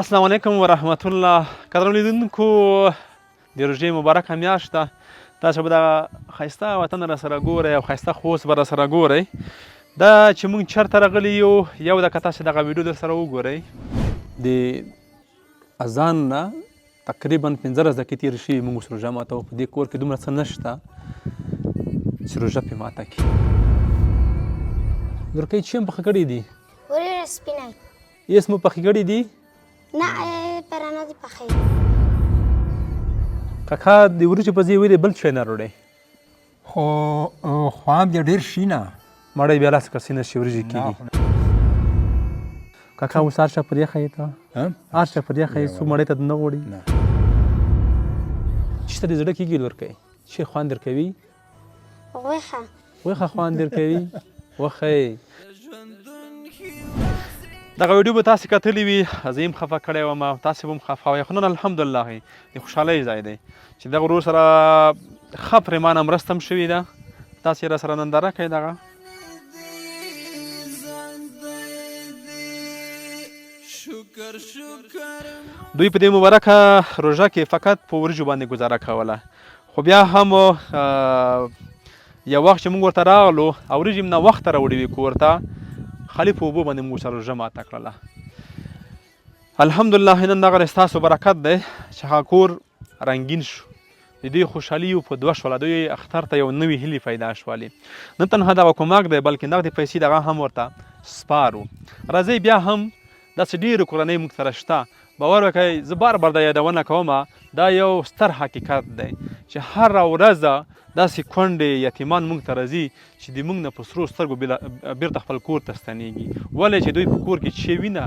السلام علیکم ورحمت الله. قدرمن لیدونکو، د روژې مبارکه میاشت ده. تاسو به دغه ښایسته وطن راسره ګورئ او ښایسته خوست به راسره ګورئ. دا چې موږ چېرته راغلي یو ده که تاسو دغه ویډیو درسره وګورئ، د اذان نه تقریبا 15 دقیقې تېرې شوي موږ اوس روژه ماتوو. په دې کور کې دومره څه نشته چې روژه پرې ماته کړي. لورکۍ چې هم پخه کړي دي؟ وریجو سپینه. یس مو پخې کړي دي؟ نه پرانه دي پخې. کاکا د وریجو په ځای ویلې بل شی نه راوړی، خو خوند یې ډېر شي نه. مړی بیا لاس کسي نه شي وریجې کېږي. کاکا اوس هر شی پر یخه یې ته هر شی پر یخه یې څوک مړی ته نه غواړي. چې ته دې زړه کېږي لورکۍ چې خوند در کوي؟ غوښه خوند در کوي؟ غوښه دغه ویډیو به تاسې کتلی وي، زه یې هم خفه کړی وم او تاسې به هم خفه وئ. خو نن الحمدلله د خوشحالۍ ځای دی چې دغه ورور سره ښه پرېمانه مرسته هم شوې ده. تاسې یې راسره ننداره کوئ. دغه دوی په دې مبارکه روژه کې فقط په وریجو باندې ګزاره کوله، خو بیا هم یو وخت چې موږ ورته راغلو او وریجې هم ناوخته راوړې وې کور ته، خالي په اوبو باندې موږ سره روژه ماته کړله. الحمدلله نن دغه ستاسو برکت دی چې هغه کور رنګین شو. د دوی خوشحالي په دوه شوله، دوی اختر ته یو نوې هیلې پیدا شولې. نه تنها دغه کومک دی بلکې نغدې پیسې دغه هم ورته سپارو. راځئ بیا هم داسې ډېرې کورنۍ موږ سره شته. باور وکړئ، زه بار بار دا یادونه کوم، دا یو ستر حقیقت دی چې هره ورځ داسې کونډې یتیمان موږ ته راځي چې د موږ نه په سرو سترګو بېرته خپل کور ته ستنېږي. ولې چې دوی په کور کې څه وینه،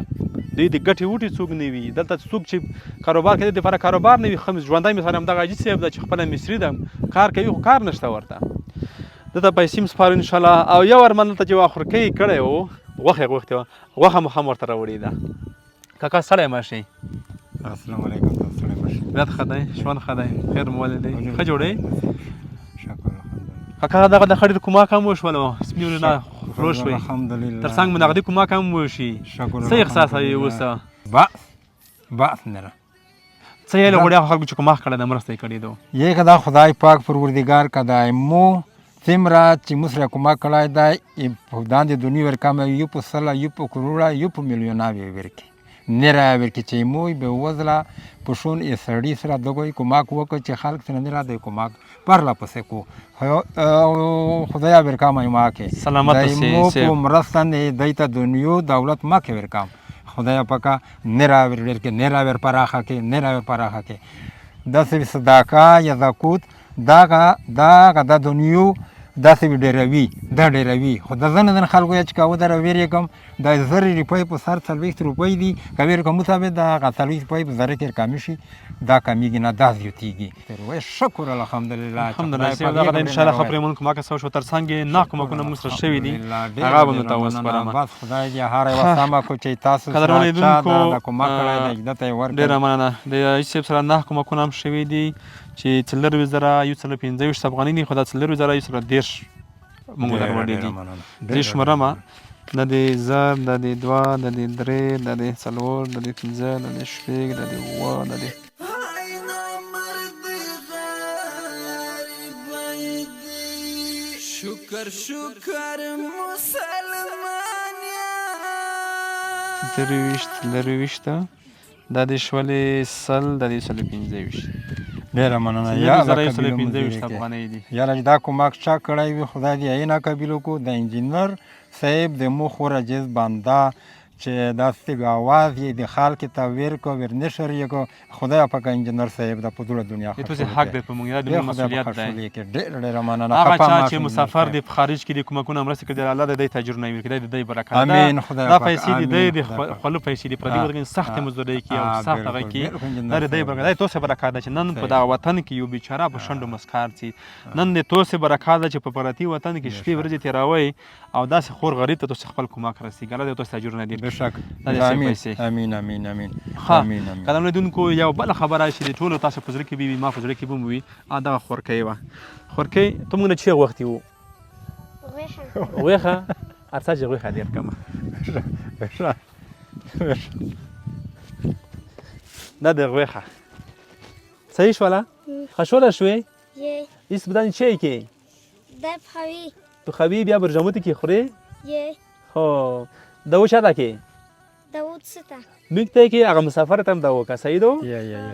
دوی د ګټې وټې څوک نه وي. دلته څوک چې کاروبار کوي د دپاره کاروبار نه وي. ښه ژوندی مثال همدغه حاجي صاحب ده چې خپله مصري ده، کار کوي خو کار نشته ورته. دلته پیسې هم سپارو انشاءالله. او یو ارمان دلته چې خورکۍ یې کړی و، غوښه یې غوښتې وه، غوښه مو هم ورته راوړې ده. کاکا سړی مه شئ. السلام علیکم. تاسو سړی مه شئ. طبیعت ښه دی؟ ژوند ښه دی؟ خیر مو ولې دی؟ ښه جوړئ؟ شکر الحمدلله. کاکا دغه د ښه ډېر کوماک هم وشول، سپینو نه خړو شوئ، الحمدلله. تر څنګ مو نغدي کوماک هم وشي. څه احساس یې اوس؟ بأس نره. څه یې له غوړیا خلکو چې کوماک کړی ده، مرسته یې کړې ده؟ یې که دا خدای پاک پروردگار که دایمو څومره چې موږ سره کومک کړی دی، په داندې دنیا ورکامه یو په سله، یو په کروړه، یو په میلیونه به یې ورکړي. نه راورکړي چې موږ بېوزله په شون یې سړي سره دغه کومک وکړو چې خلک سره نه راځي کومک پرله پسې کو. خدای ورکامه یې ما کې سلامت دایمو په مرسته نه دی ته دنیا دولت ما کې ورکام. خدای پاکه نه راورکړي، نه راور پراخه کې، نه راور پراخه کې. داسې صداقه یا زکات دغه د دنیا داسې ډېروي، دا ډېروي. خو د ځینې خلکو چې کاوه در ویرېږم دا 1000 روپۍ په سر 40 روپۍ دي، که ویرېږم مطابق د هغه 40 روپۍ په ذره کې کمې شي، دا کمیږي نه، دا زیاتېږي. شکر الحمدلله. الحمدلله دغه د انشاءالله ښه پرېمون کومک څه شو، تر څنګ یې نه کومکونه موږ سره شوي دي، هغه به مو ته وسپارم. بس خدای دې هره یوه سمه کړو چې تاسو سره چا دا کومک کړی دی ده ته یې ورکړئ. ډېره مننه. د حاجي صاحب سره 9 کومکونه هم شوي دي چې 40,125 افغانۍ دي، خو دا 40,130 موږ درغوړي دي. زه شمېرم، د دې 1000، د دې 2، د دې 3، د دې 4، د دې 5، د دې 6، د دې 7، د دې شکر مسلمان 23، د دې شولې 100، د دې 125. ډېره مننه. یاره دا کومک چا کړی وي خدای دې یې نه قبول کړو. د انجینر صاحب د مو خور عجیز بنده چې داسې اواز یې د خلک ته ورکړو، ورنشر یې کړو. خدای پاک انجینر صاحب د په ټوله دنیا خو ته حق دی په موږ، دا د مسؤلیت دی. ډېره مننه. هغه چا چې مسافر دی په خارج کې د کومکونه مرسته کړي، الله دې تاجر نه وي کړي، د دې برکت. امین. خدای دا پیسې دې د خپل پیسې دې پردي وګړي سخت مزدوري کې او سخت هغه کې دا دې برکت دی. توسه برکت ده چې نن په دا وطن کې یو بیچاره په شونډو مسکار سي. نن دې توسه برکت ده چې په پرتی وطن کې شپې ورځې تیروي او داسې خور غریب ته توسه خپل کومک رسیږي. الله دې توسه تاجر نه دی. بشک. امین امین امین. قدم لیدونکو، یو بله خبره چې د ټولو تاسو په زړه کې وي، ما په زړه کې به مو وي، دغه خورکۍ وه. خورکۍ ته موږ نه چې غوښتي وو؟ غوښه هر څه چې غوښه ډېر کمه دا د غوښه صحیح شوله خشوله شوې یه ایس بدن چی کې ده بخوی پخوي بیا برژموتو کې خورې یه خو د و چاته کې داود ستا موږ ته کې هغه مسافر ته هم دا وکړه صحیح دو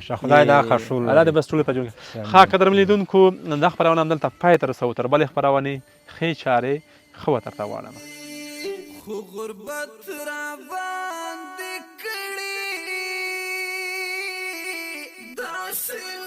شه خدای دا خشول الله دې بس ټولو ته جوړ کړي. ښه قدرمن لیدونکو دا خپرونه همدلته پای ته رسوو تر بلې خپرونې ښې چارې ښه وترته غواړم خو غربت را باندې کړي داسې